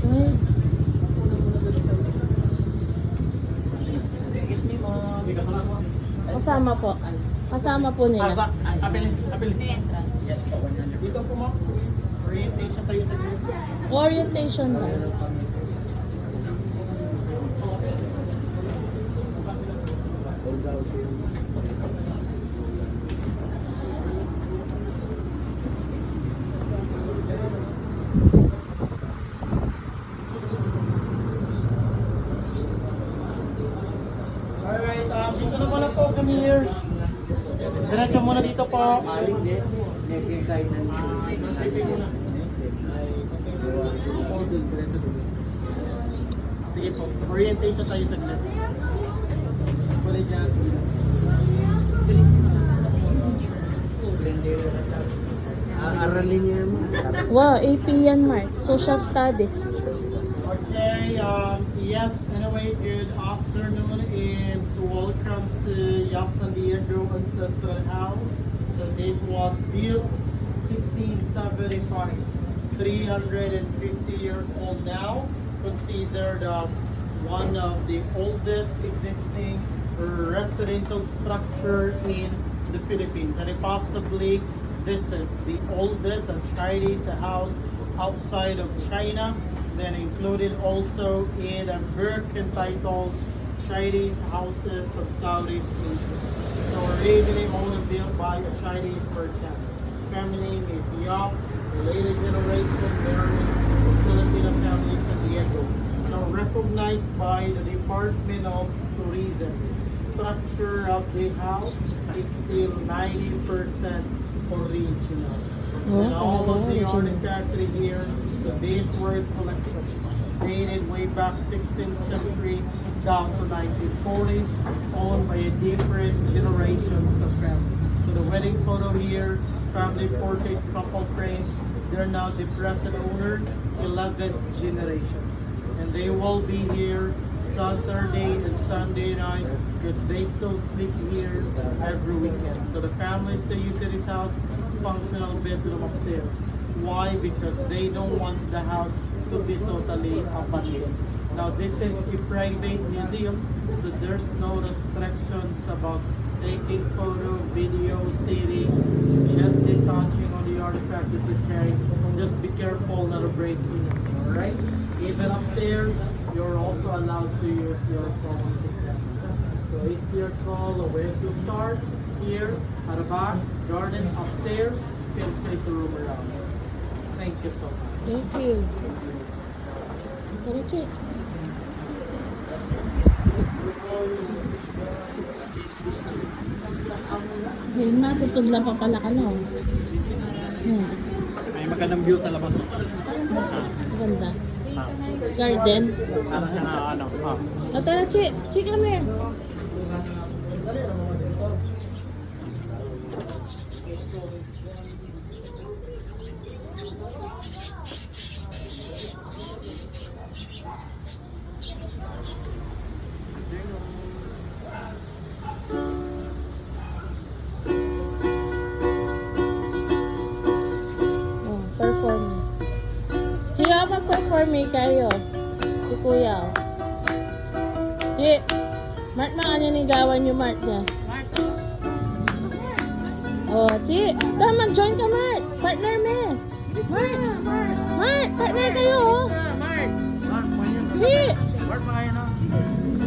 Ay, Excuse me, kasama po. Kasama po nila. Apil. Yes, po. Dito po mo. Orientation tayo sa group. Orientation daw. Alright, dito na muna po kami here. Diretso muna dito po. Sige po, orientation tayo sa group. Kulay dyan. Aralin niya mo. Wow, AP yan, Mark. Social Studies. Okay, yes, anyway, good afternoon and welcome to Yap San Diego Ancestral House. So this was built 1675, 350 years old now, considered as one of the oldest existing residential structure in the Philippines. And possibly this is the oldest Chinese house outside of China, then included also in a book entitled Chinese Houses of Southeast Asia. So originally only built by a Chinese merchant. Family name is Yap, later generation married to Filipino family San Diego. Now recognized by the Department of Tourism. Structure of the house, it's still 90% original. Oh, And all of the original. artifacts in here, so these were collections dated way back 16th century down to 1940s, owned by a different generations of family. So the wedding photo here, family portraits, couple frames, they're now the present owners, 11th generation. And they will be here Saturday and Sunday night because they still sleep here every weekend. So the families that use this house, functional bedroom upstairs. Why? Because they don't want the house to be totally abandoned. Now this is a private museum, so there's no restrictions about taking photo, video, sitting, gently touching on the artifact that you carry. Just be careful not to break in. Alright? Even upstairs, you're also allowed to use your phone. So it's your call of where to start. Here, at the back, garden, upstairs, feel free to roam around. Thank you so much. Thank you. Karichi. Hey, matutudla pa pala ka no? Hmm. May magandang view sa labas mo. Ganda. Garden. Para siya na ano. O tara, Chi. Chi, come here. Oh, performance. Chi, mag-perform kayo. Si Kuya. Oh. Chi, Mart, makanya ni gawan yung Mart niya. Oh, Chi, tama, join ka, Mart. Partner me. Mart, Mart, partner kayo, oh. Chi.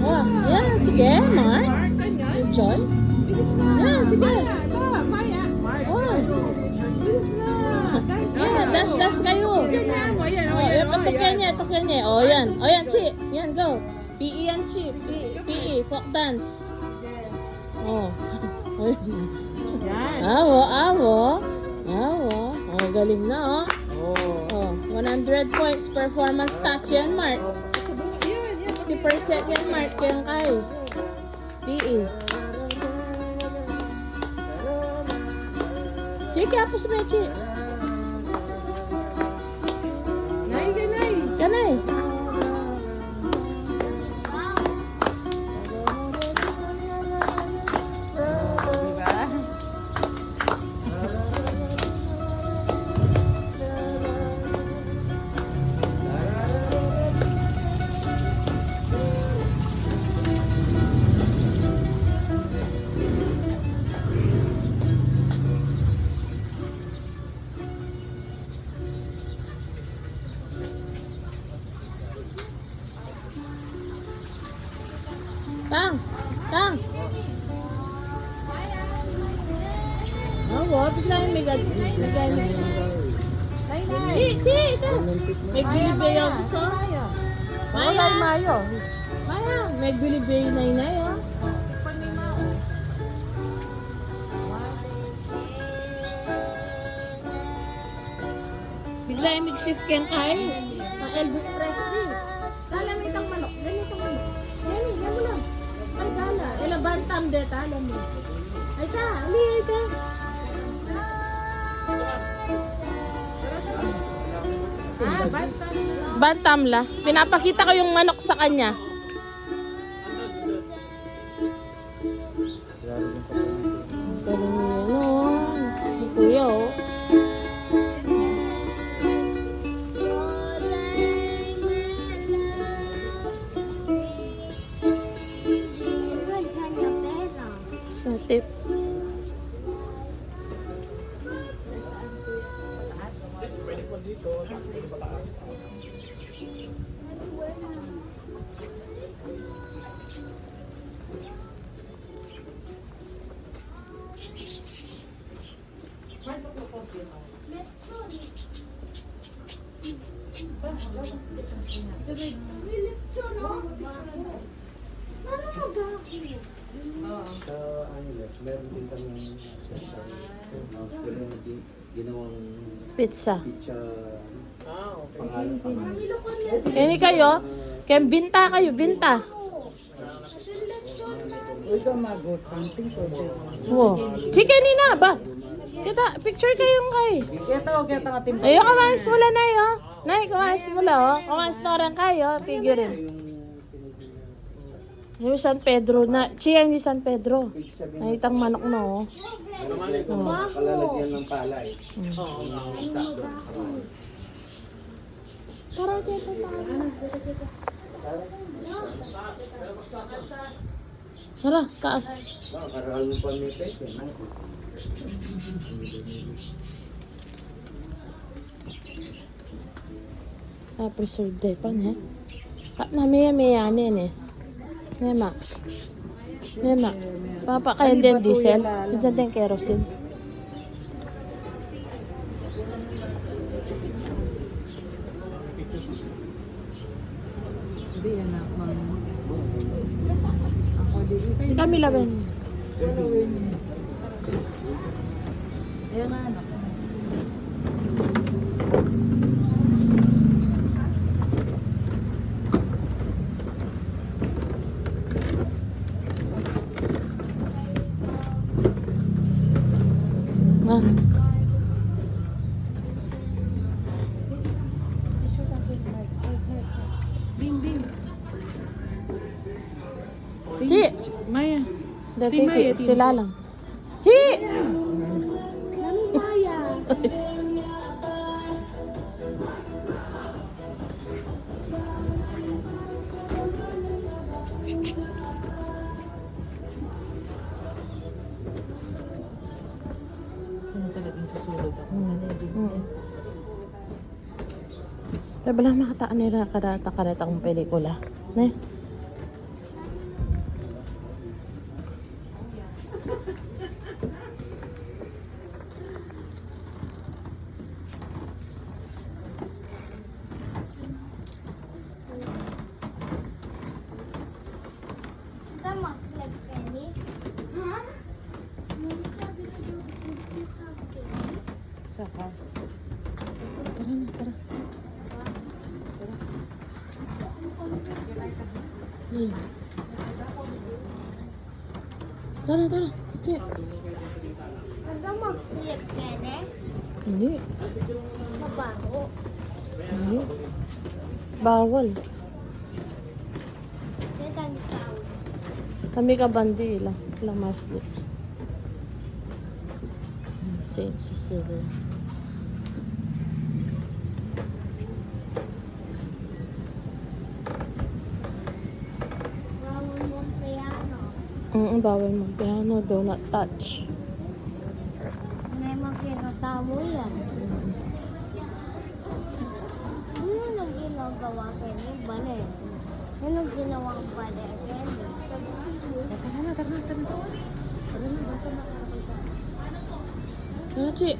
Oh, yan, sige, Mart. Enjoy. Yan, sige. Oh. Yan, das kayo. Oh, yan, patukyan niya. Oh, yan. Oh, yan, Chi. Yan, go. PE yan, Chi. PE, folk dance. Oh. Awo. Oh, galing na, oh. 100 points performance task yan, Mark. 60% yan, Mark. Yan kay PE. Chi, kapos mo, Chi. Kanay. Tang! Tang! Oh, what? Bigla yung bigay mix. Chi, ito. May bilibay ako gusto. Maya. Mayo. Maya. May bilibay na inay, oh. Bigla yung mag-shift kang kain. Ang Elvis Presley. Dala mo itang manok. Dala itang manok. Yan eh, yan mo lang. Ay, dala. Ela bantam deta, alam mo. Ay, ta. Ali, ay, ta. Bantam la. Pinapakita ko yung manok sa kanya. Galing mo yan, oh. Ni Kuya, oh. Sip. Sa ano yan, meron din kami ginawang Pizza. pizza Okay. pangalan. Ini kayo, kaya binta kayo, binta. Uy, gamago. Something ko. Wow. Chicken ni na ba? Kita, picture kayong kay. Kaya tayo ating Ayo, kamayos mo lang, Nay, oh. Nay, kamayos mo lang, oh. Kamayos na orang kayo, figurin. Yung San Pedro na, Chia hindi San Pedro. Ay, itang manok na, oh. Kalalagyan ng palay. Parang dito Tara, kaas. Karal mo pa may peke. Preserved day pa, ne? Namiya ne. Ne, Max. Ne, Max. Papa, kayo din diesel. Diyan din kerosene. Hindi yan ako. Ako di. Di kami laban. Ayan na anak. Ah. Ci, Maya. dati Maya, sila lang. Ci! Ano talagang susulod ako. Pero bala makataan nila karata karetang pelikula. Ne? Tama, like Penny. Ha? Mami sabi na daw si Penny. Saka. Tara na, tara. Hmm. Tara. Ci. Tama, like Penny. Hindi. Mabaho. Hindi. Bawal. Kaya tayo tao. Kami ka bandi lang. Lang masli. Saint Cecilia. Bawal mo ang piano. Bawal mag-piano. Do not touch. May magkinatamo yan. Ano nang ginagawa Penny? Bale. Ano ginawa ang bale Penny? Tara na, tara na, tara na. Tara na, basta makakita. Ano, Chi?